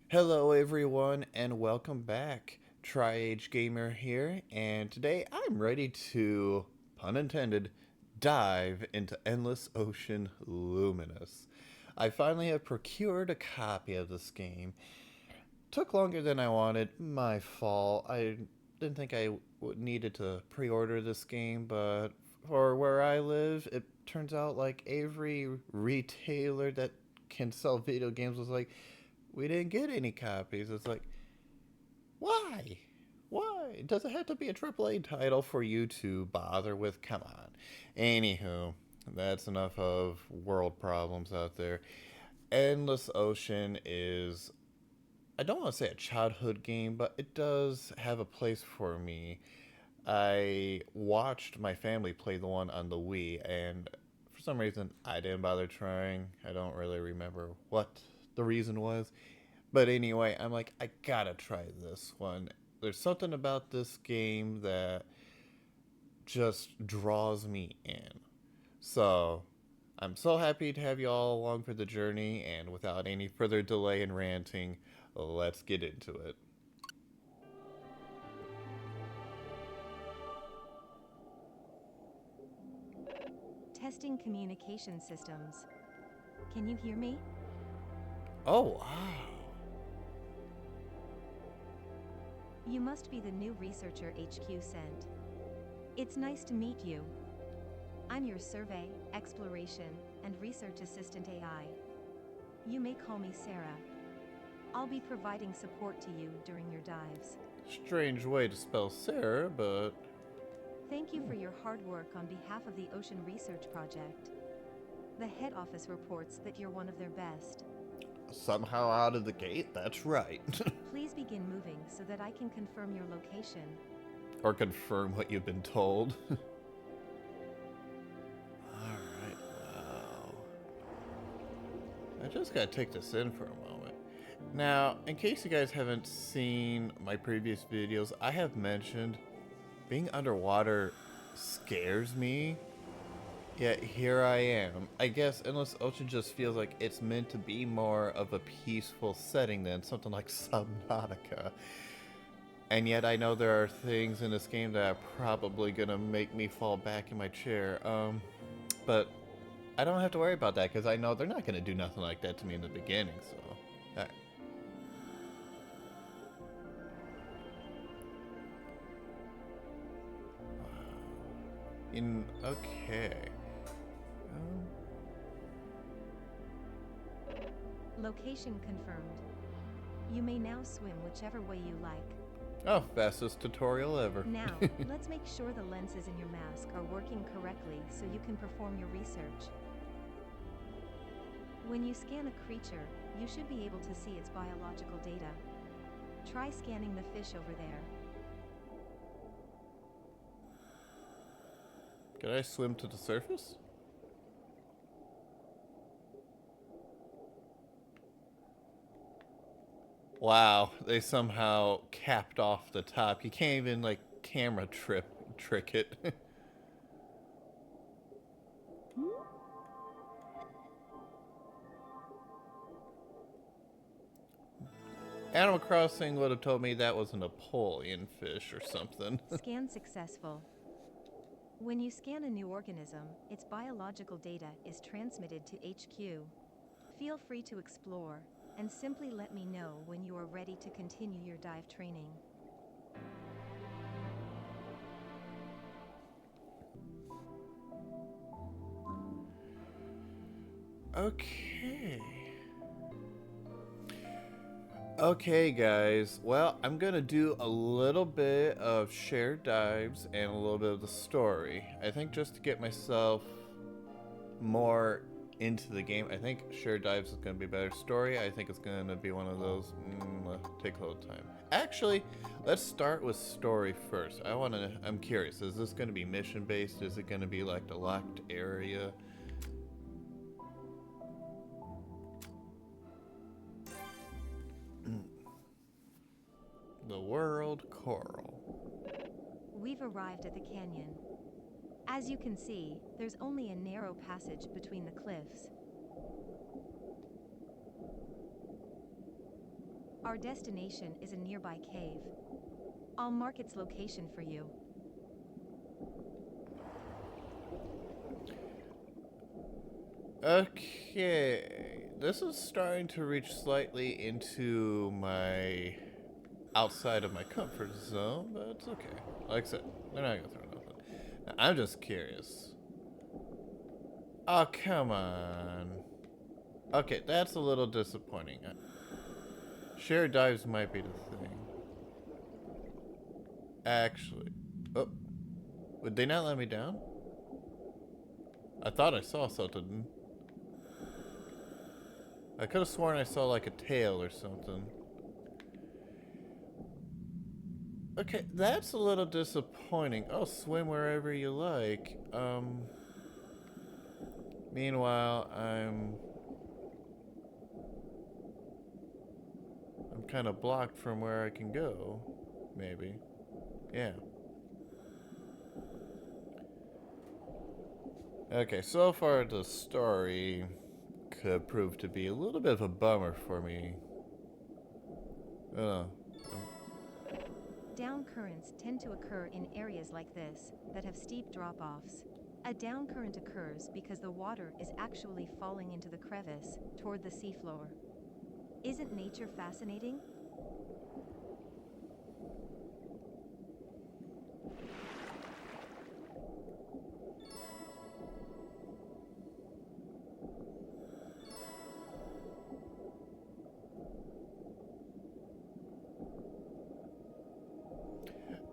Hello, everyone, and welcome back. Tri-Age Gamer here, and today I'm ready to, pun intended, dive into Endless Ocean Luminous. I finally have procured a copy of this game. Took longer than I wanted, my fault. I didn't think I needed to pre-order this game, but for where I live, it turns out like every retailer that can sell video games was like, we didn't get any copies. It's like, why? Why? Does it have to be a AAA title for you to bother with? Come on. Anywho, that's enough of world problems out there. Endless Ocean is, I don't want to say a childhood game, but it does have a place for me. I watched my family play the one on the Wii, and for some reason, I didn't bother trying. I don't really remember what the reason was. But anyway, I'm like, I gotta try this one. There's something about this game that just draws me in. So, I'm so happy to have you all along for the journey, and without any further delay in ranting, let's get into it. Testing communication systems. Can you hear me? Oh, wow. You must be the new researcher HQ sent. It's nice to meet you. I'm your survey, exploration, and research assistant AI. You may call me Sarah. I'll be providing support to you during your dives. Strange way to spell Sarah, but Thank you for your hard work on behalf of the Ocean Research Project. The head office reports that you're one of their best. somehow out of the gate, that's right. Please begin moving so that I can confirm your location. Or confirm what you've been told. Alright, wow. I just gotta take this in for a moment. Now, in case you guys haven't seen my previous videos, I have mentioned being underwater scares me. Yet here I am. I guess Endless Ocean just feels like it's meant to be more of a peaceful setting than something like Subnautica. And yet I know there are things in this game that are probably gonna make me fall back in my chair. But I don't have to worry about that because I know they're not gonna do nothing like that to me in the beginning, so. Okay. Um, Location confirmed. You may now swim whichever way you like. oh, fastest tutorial ever. Now, let's make sure the lenses in your mask are working correctly so you can perform your research. When you scan a creature, you should be able to see its biological data. Try scanning the fish over there. Can I swim to the surface? Wow, they somehow capped off the top. You can't even like camera trick it. Animal Crossing would have told me that was a Napoleon fish or something. Scan successful. When you scan a new organism, its biological data is transmitted to HQ. Feel free to explore, and simply let me know when you are ready to continue your dive training. Okay. Okay, guys. Well, I'm gonna do a little bit of shared dives and a little bit of the story. I think just to get myself more into the game. I think shared dives is gonna be better. Story, I think it's gonna be one of those take a little time. Actually, let's start with story first. I'm curious. Is this gonna be mission based? Is it gonna be like the locked area? The world coral. We've arrived at the canyon. As you can see, there's only a narrow passage between the cliffs. Our destination is a nearby cave. I'll mark its location for you. Okay, this is starting to reach slightly into my outside of my comfort zone, but it's okay. Like I said, they're not gonna throw nothing. Now, I'm just curious. Oh, come on. Okay, that's a little disappointing. Shared dives might be the thing. Actually. Oh. Would they not let me down? I thought I saw something. I could have sworn I saw like a tail or something. Okay, that's a little disappointing. Oh, swim wherever you like. Meanwhile, I'm kind of blocked from where I can go. Maybe. Yeah. Okay, so far the story could prove to be a little bit of a bummer for me. Down currents tend to occur in areas like this that have steep drop-offs. A down current occurs because the water is actually falling into the crevice toward the seafloor. Isn't nature fascinating?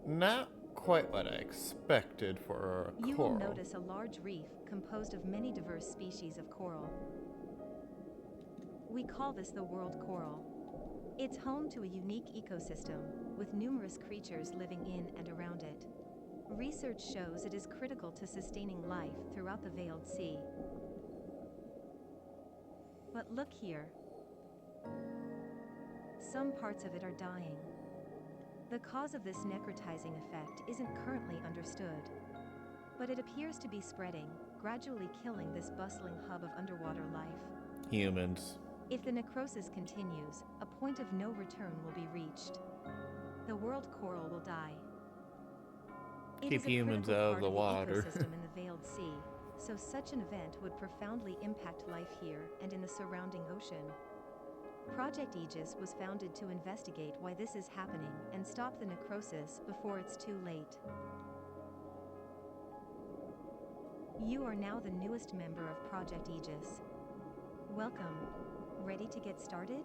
Not quite what I expected for a You coral. will notice a large reef composed of many diverse species of coral. We call this the world coral. It's home to a unique ecosystem, with numerous creatures living in and around it. Research shows it is critical to sustaining life throughout the Veiled Sea. But look here. Some parts of it are dying. The cause of this necrotizing effect isn't currently understood, but it appears to be spreading, gradually killing this bustling hub of underwater life. Humans. If the necrosis continues, a point of no return will be reached. The world coral will die. It Keep is a humans critical out of part the water. ecosystem in the Veiled Sea, so such an event would profoundly impact life here and in the surrounding ocean. Project Aegis was founded to investigate why this is happening and stop the necrosis before it's too late. You are now the newest member of Project Aegis. Welcome. Ready to get started?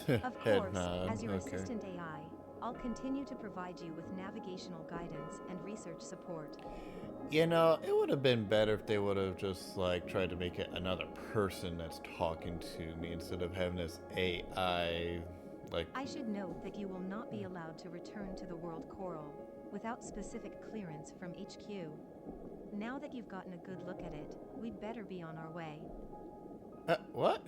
Of Head course, nod. as your Okay. assistant AI, I'll continue to provide you with navigational guidance and research support. You know, it would have been better if they would have just like tried to make it another person that's talking to me instead of having this AI like. I should note that you will not be allowed to return to the world coral without specific clearance from HQ. Now that you've gotten a good look at it, we'd better be on our way. What?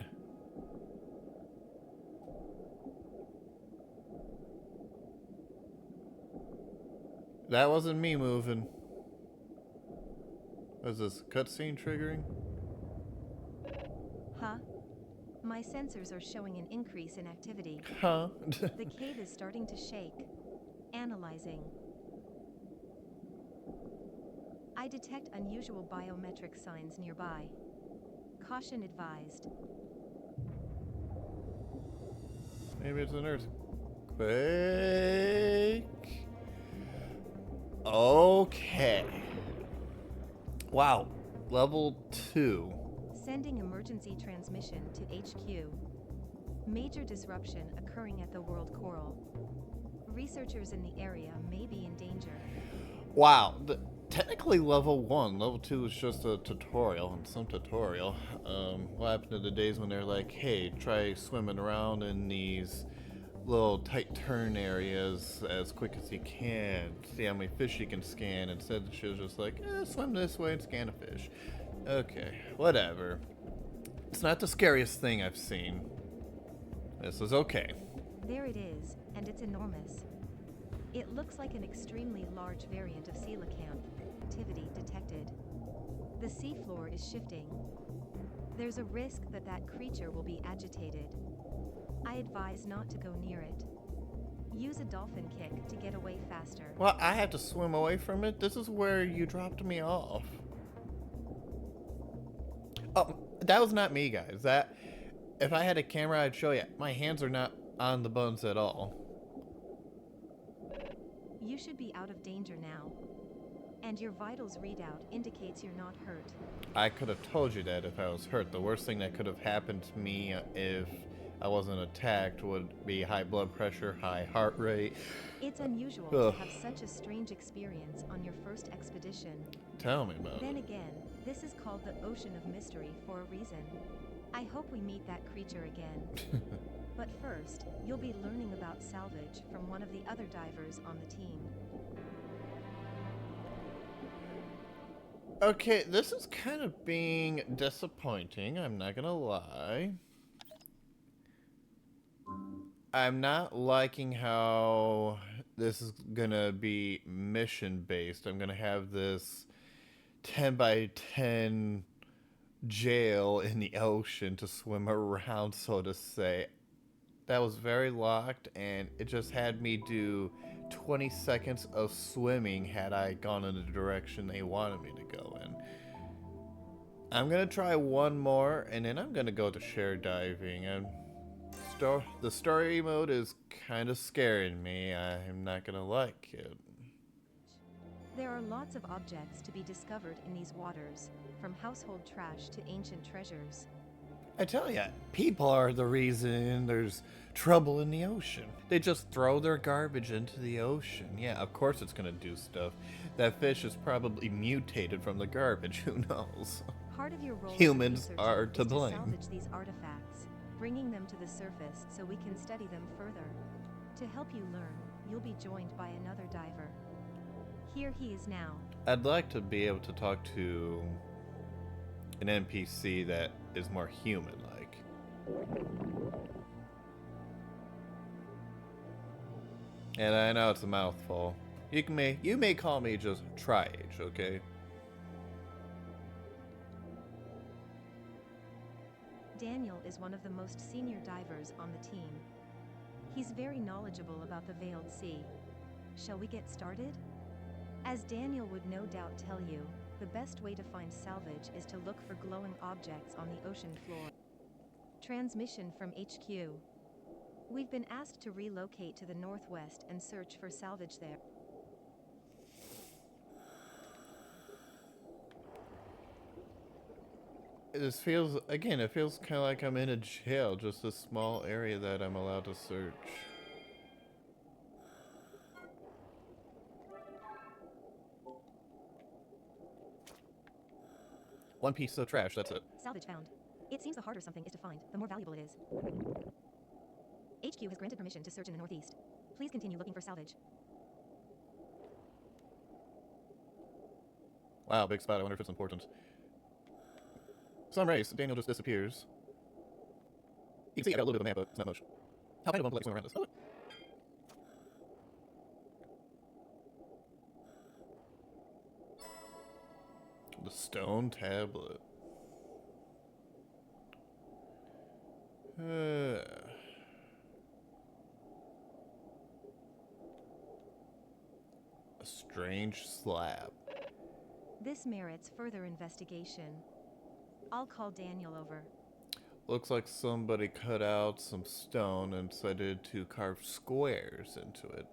That wasn't me moving. Was this cutscene triggering? Huh? My sensors are showing an increase in activity. Huh? The cave is starting to shake. Analyzing. I detect unusual biometric signs nearby. Caution advised. Maybe it's an earthquake. Okay. Wow. Level 2. Sending emergency transmission to HQ. Major disruption occurring at the world coral. Researchers in the area may be in danger. Wow. Technically level 1. Level 2 is just a tutorial, and some tutorial. What happened to the days when they're like, hey, try swimming around in these little tight turn areas as quick as you can. See how many fish you can scan. Instead, she was just like, swim this way and scan a fish. Okay, whatever. It's not the scariest thing I've seen. This is okay. There it is, and it's enormous. It looks like an extremely large variant of coelacanth. Activity detected. The seafloor is shifting. There's a risk that that creature will be agitated. I advise not to go near it. Use a dolphin kick to get away faster. Well, I had to swim away from it. This is where you dropped me off. Oh, that was not me, guys. That, if I had a camera, I'd show you. My hands are not on the buns at all. You should be out of danger now. And your vitals readout indicates you're not hurt. I could have told you that if I was hurt. The worst thing that could have happened to me if I wasn't attacked would be high blood pressure, high heart rate. It's unusual Ugh. to have such a strange experience on your first expedition. Tell me about Then it. again, this is called the Ocean of Mystery for a reason. I hope we meet that creature again. But first, you'll be learning about salvage from one of the other divers on the team. Okay, this is kind of being disappointing, I'm not gonna lie. I'm not liking how this is gonna be mission based. I'm gonna have this 10 by 10 jail in the ocean to swim around, so to say. That was very locked, and it just had me do 20 seconds of swimming had I gone in the direction they wanted me to go in. I'm gonna try one more, and then I'm gonna go to share diving. And the story mode is kind of scaring me. I'm not gonna like it. There are lots of objects to be discovered in these waters, from household trash to ancient treasures. I tell ya, people are the reason there's trouble in the ocean. They just throw their garbage into the ocean. Yeah, of course it's gonna do stuff. That fish is probably mutated from the garbage, who knows? Part of your role Humans as a researcher are to is blame. to salvage these artifacts, bringing them to the surface so we can study them further. To help you learn, you'll be joined by another diver. Here he is now. I'd like to be able to talk to an NPC that is more human-like. And I know it's a mouthful. You may call me just Tri-Age, okay? Daniel is one of the most senior divers on the team. He's very knowledgeable about the Veiled Sea. Shall we get started? As Daniel would no doubt tell you, the best way to find salvage is to look for glowing objects on the ocean floor. Transmission from HQ. We've been asked to relocate to the northwest and search for salvage there. This feels, again, it feels kind of like I'm in a jail, just a small area that I'm allowed to search. One piece of trash, that's it. Salvage found. It seems the harder something is to find, the more valuable it is. HQ has granted permission to search in the northeast. Please continue looking for salvage. Wow, big spot, I wonder if it's important. Some race, Daniel just disappears. You can see I got a little bit of a map, but it's not much. How kind of like swim around this? Oh. The stone tablet. A strange slab. This merits further investigation. I'll call Daniel over. Looks like somebody cut out some stone and decided to carve squares into it.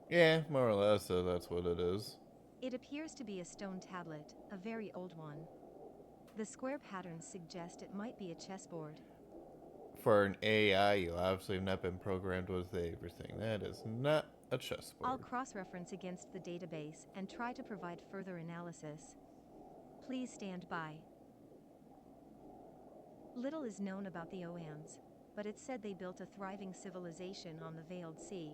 Yeah, more or less, that's what it is. It appears to be a stone tablet, a very old one. The square patterns suggest it might be a chessboard. For an AI, you obviously have not been programmed with everything. That is not a chessboard. I'll cross-reference against the database and try to provide further analysis. Please stand by. Little is known about the Oans, but it's said they built a thriving civilization on the Veiled Sea.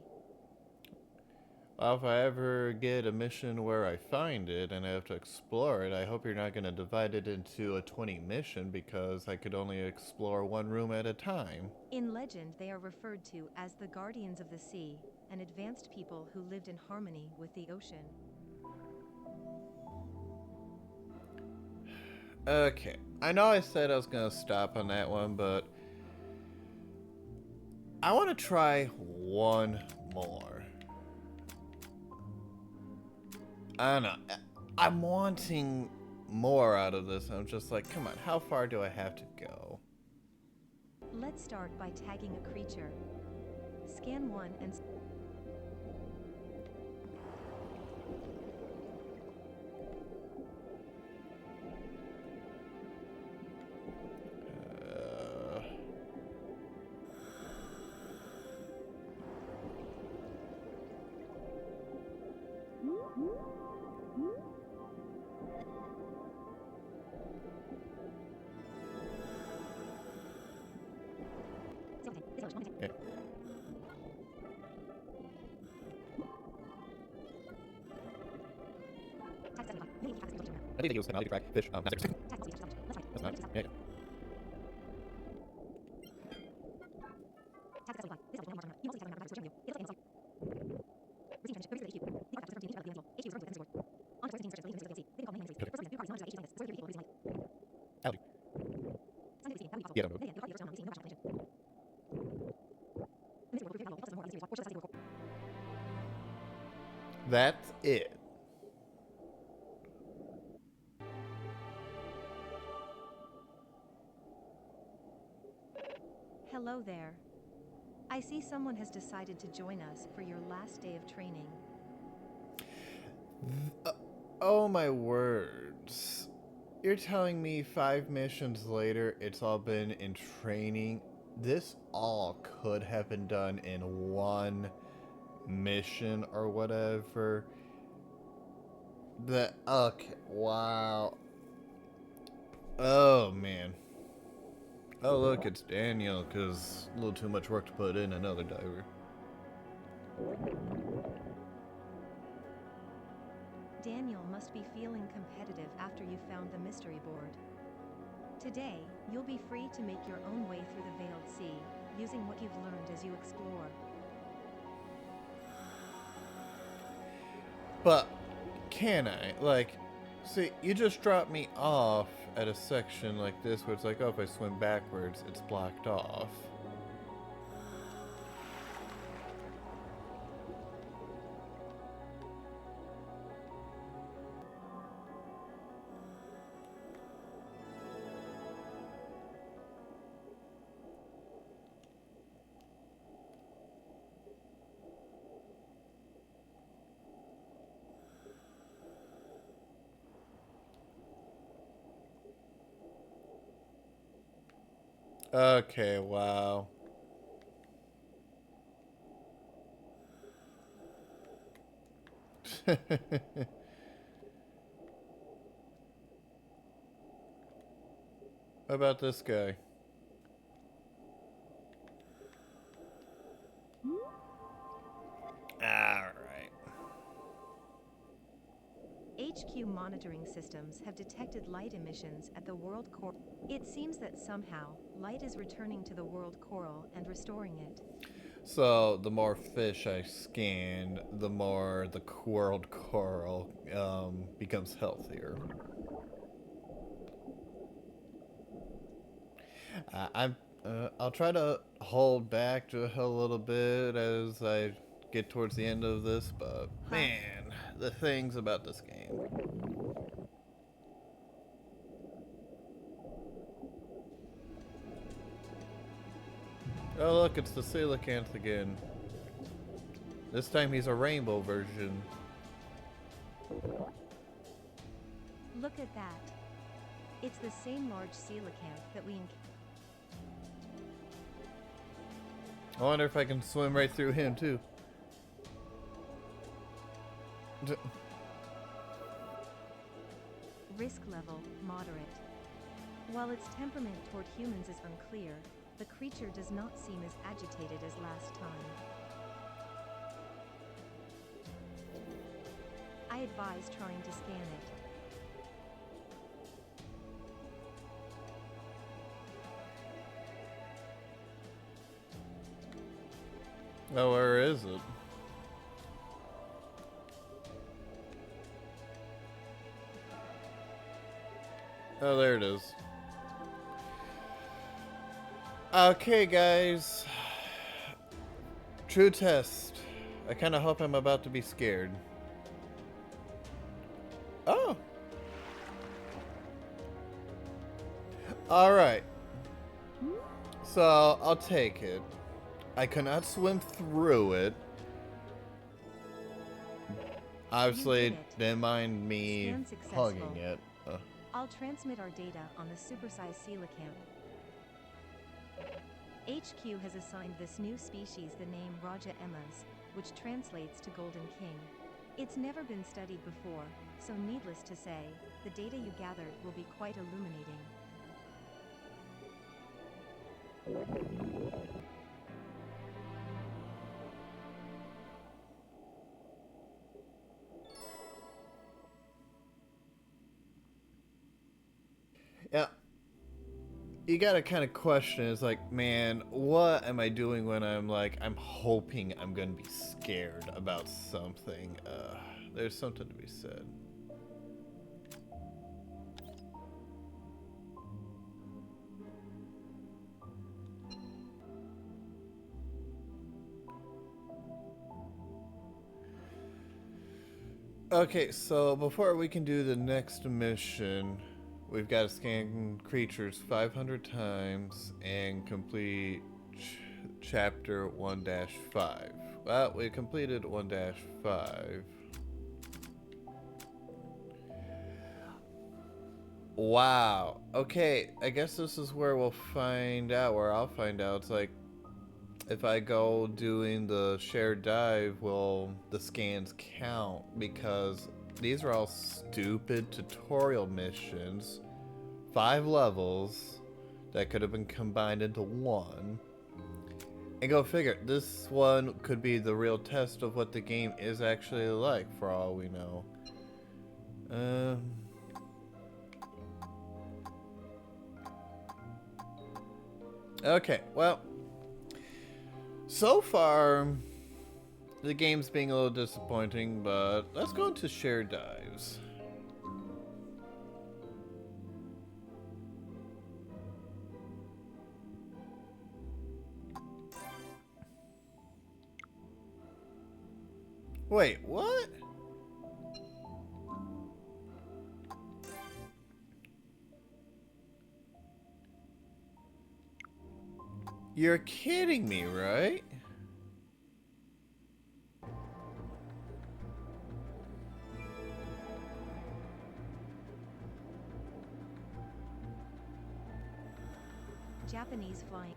Well, if I ever get a mission where I find it and I have to explore it, I hope you're not going to divide it into a 20 mission because I could only explore one room at a time. In legend, they are referred to as the Guardians of the Sea, an advanced people who lived in harmony with the ocean. Okay, I know I said I was going to stop on that one, but I want to try one more. I don't know. I'm wanting more out of this. I'm just like, come on, how far do I have to go? Let's start by tagging a creature. Scan one and Uh, okay. I think they use technology to track fish. Not 6. That's not. Yeah. Algae. Yeah, don't know. That's it. hello there. I see someone has decided to join us for your last day of training. Oh my words. You're telling me 5 missions later it's all been in training? This all could have been done in one mission or whatever. Okay, wow. Oh man. Oh look, it's Daniel, because a little too much work to put in another diver. Daniel must be feeling competitive after you found the mystery board. Today, you'll be free to make your own way through the Veiled Sea, using what you've learned as you explore. But can I? Like, see, you just dropped me off at a section like this where it's like, oh, if I swim backwards, it's blocked off. Okay, wow. How about this guy? Alright. HQ monitoring systems have detected light emissions at the world core. It seems that somehow, light is returning to the world coral and restoring it. So, the more fish I scanned, the more the world coral becomes healthier. I'll try to hold back just a little bit as I get towards the end of this, but man, the things about this game. Oh look, it's the coelacanth again. This time he's a rainbow version. Look at that. It's the same large coelacanth that we encountered. I wonder if I can swim right through him too. Risk level, moderate. While its temperament toward humans is unclear, the creature does not seem as agitated as last time. advise trying to scan it. Oh, where is it? Oh, there it is. Okay, guys. True test. I kind of hope I'm about to be scared. Oh. Alright. So, I'll take it. I cannot swim through it. Obviously, didn't mind me Scan successful. hugging it. I'll transmit our data on the supersized coelacanth. HQ has assigned this new species the name Raja Emmas, which translates to Golden King. It's never been studied before, so needless to say, the data you gathered will be quite illuminating. Yeah. You gotta kind of question, it's like, man, what am I doing when I'm hoping I'm gonna be scared about something? There's something to be said. Okay, so before we can do the next mission, we've got to scan creatures 500 times and complete chapter 1-5. Well, we completed 1-5. Wow. Okay, I guess this is where we'll find out, where I'll find out. It's like, if I go doing the shared dive, will the scans count? Because these are all stupid tutorial missions. 5 levels that could have been combined into one. And go figure, this one could be the real test of what the game is actually like, for all we know. Okay, well, so far the game's being a little disappointing, but let's go into shared dives. Wait, what? You're kidding me, right? Japanese flying.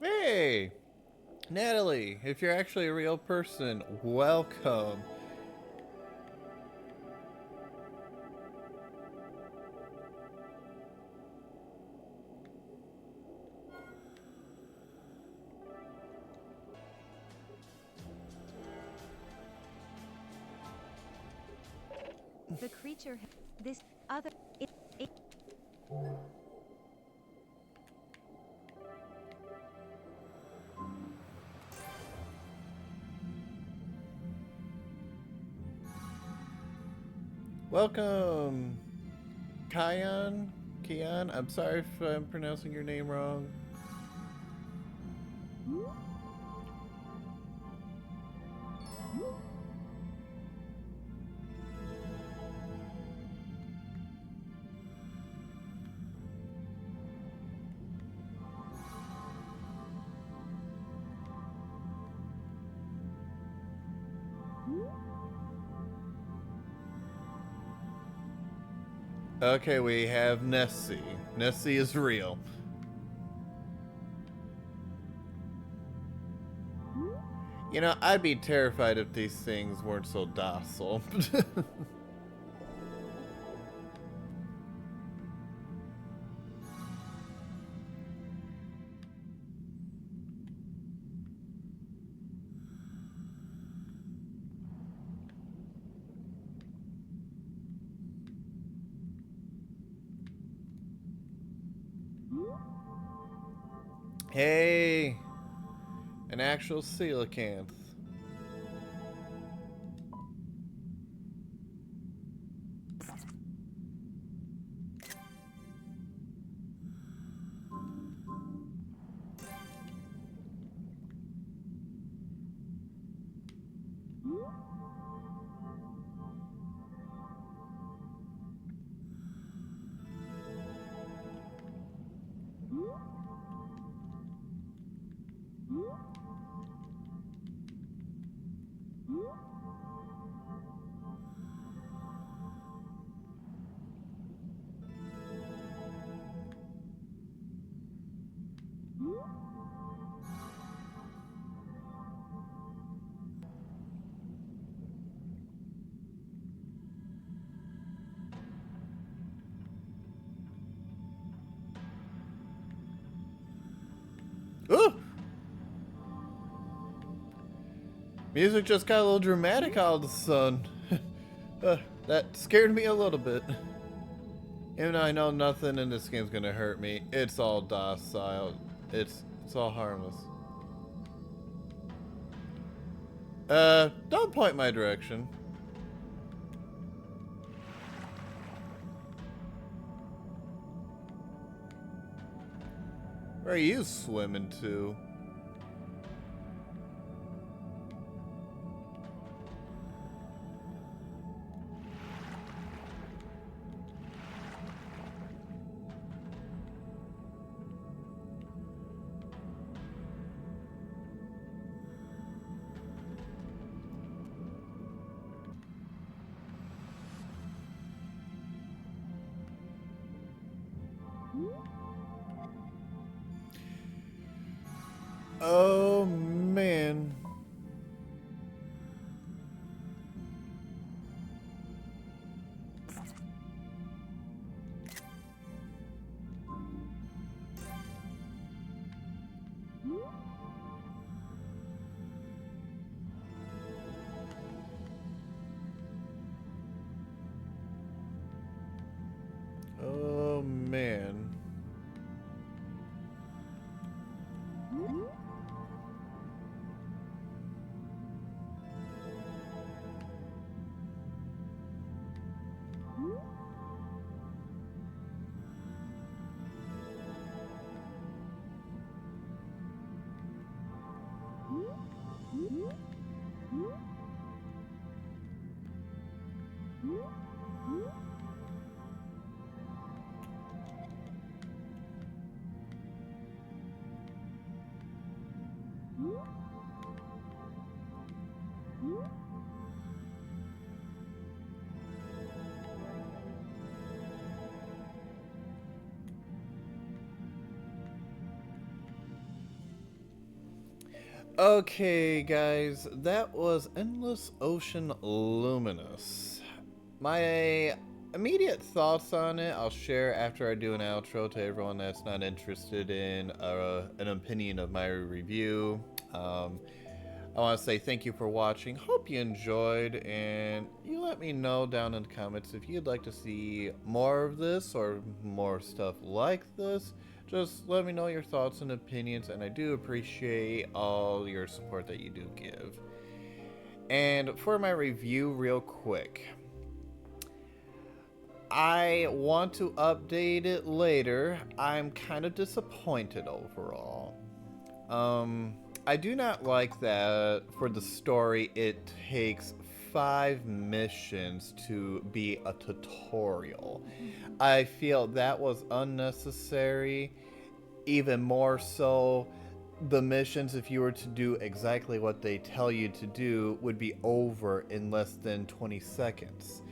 Hey, Natalie, if you're actually a real person, welcome. The creature. This other. It. Welcome, Kian. Kian, I'm sorry if I'm pronouncing your name wrong. Okay, we have Nessie. Nessie is real. You know, I'd be terrified if these things weren't so docile. Hey! An actual coelacanth. Ooh! Music just got a little dramatic all of a sudden. That scared me a little bit. Even though I know nothing in this game's gonna hurt me, it's all docile. It's all harmless. Don't point my direction. Where are you swimming to? Oh man. Oh man. Okay, guys, that was Endless Ocean Luminous. My immediate thoughts on it I'll share after I do an outro to everyone that's not interested in an opinion of my review. I want to say thank you for watching. Hope you enjoyed, and you let me know down in the comments if you'd like to see more of this or more stuff like this. Just let me know your thoughts and opinions, and I do appreciate all your support that you do give. And for my review, real quick, I want to update it later. I'm kind of disappointed overall. I do not like that for the story it takes 5 missions to be a tutorial. I feel that was unnecessary. Even more so, the missions, if you were to do exactly what they tell you to do, would be over in less than 20 seconds.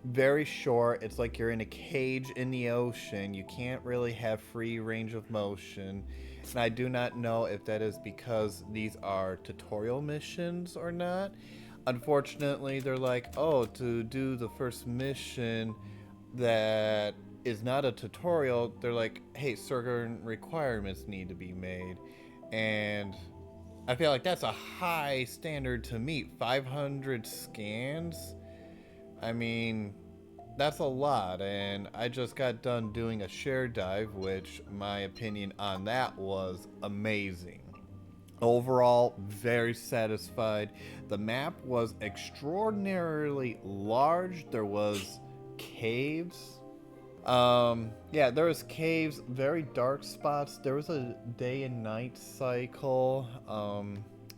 very short. It's like you're in a cage in the ocean. You can't really have free range of motion. And I do not know if that is because these are tutorial missions or not. Unfortunately, they're like, oh, to do the first mission that is not a tutorial, they're like, hey, certain requirements need to be made. And I feel like that's a high standard to meet. 500 scans? I mean, that's a lot, and I just got done doing a share dive, which my opinion on that was amazing. Overall, very satisfied. The map was extraordinarily large. There was caves. Yeah, there was caves, very dark spots. There was a day and night cycle.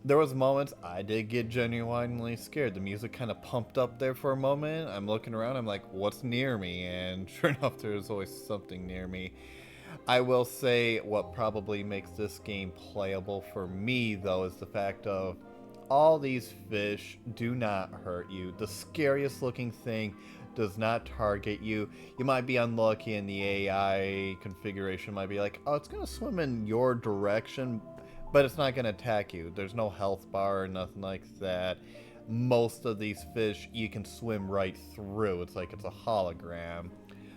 There was moments I did get genuinely scared. The music kind of pumped up there for a moment. I'm looking around, I'm like, what's near me? And sure enough, there's always something near me. I will say what probably makes this game playable for me, though, is the fact of all these fish do not hurt you. The scariest looking thing does not target you. You might be unlucky and the AI configuration might be like, oh, it's going to swim in your direction, but it's not going to attack you. There's no health bar or nothing like that. Most of these fish you can swim right through. It's like it's a hologram.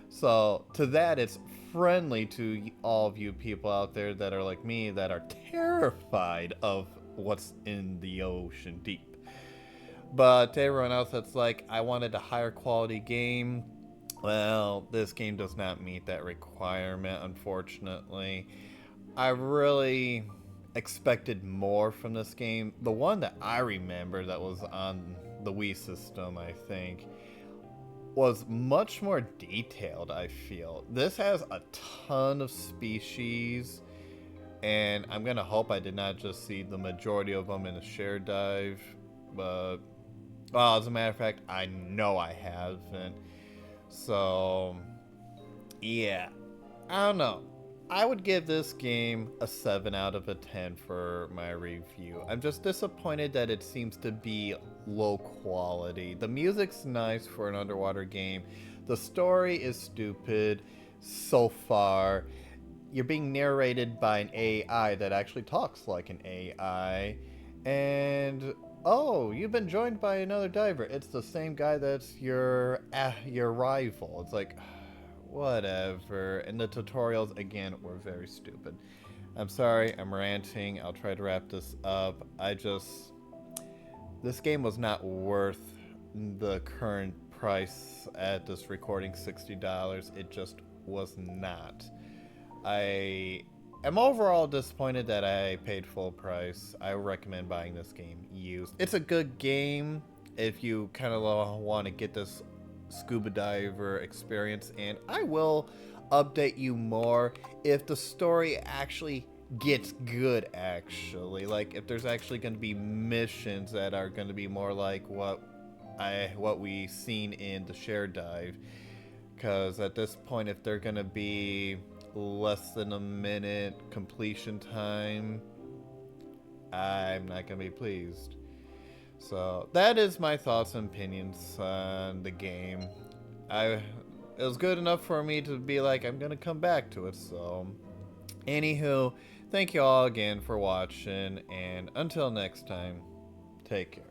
So to that, it's friendly to all of you people out there that are like me, that are terrified of what's in the ocean deep. But to everyone else that's like, I wanted a higher quality game, well, this game does not meet that requirement, unfortunately. I really expected more from this game. The one that I remember that was on the Wii system, I think, was much more detailed, I feel. This has a ton of species, and I'm gonna hope I did not just see the majority of them in a share dive, but, well, as a matter of fact, I know I haven't. So, yeah, I don't know. I would give this game a 7 out of a 10 for my review. I'm just disappointed that it seems to be low quality. The music's nice for an underwater game. The story is stupid so far. You're being narrated by an AI that actually talks like an AI. And, oh, you've been joined by another diver. It's the same guy that's your rival. It's like, whatever. And the tutorials, again, were very stupid. I'm sorry, I'm ranting. I'll try to wrap this up. This game was not worth the current price at this recording, $60. It just was not. I am overall disappointed that I paid full price. I recommend buying this game used. It's a good game if you kind of want to get this scuba diver experience, and I will update you more if the story actually gets good, actually. Like, if there's actually going to be missions that are going to be more like what we seen in the share dive. Because at this point, if they're going to be less than a minute completion time, I'm not going to be pleased. So that is my thoughts and opinions on the game. It was good enough for me to be like, I'm going to come back to it. So, anywho, thank you all again for watching, and until next time, take care.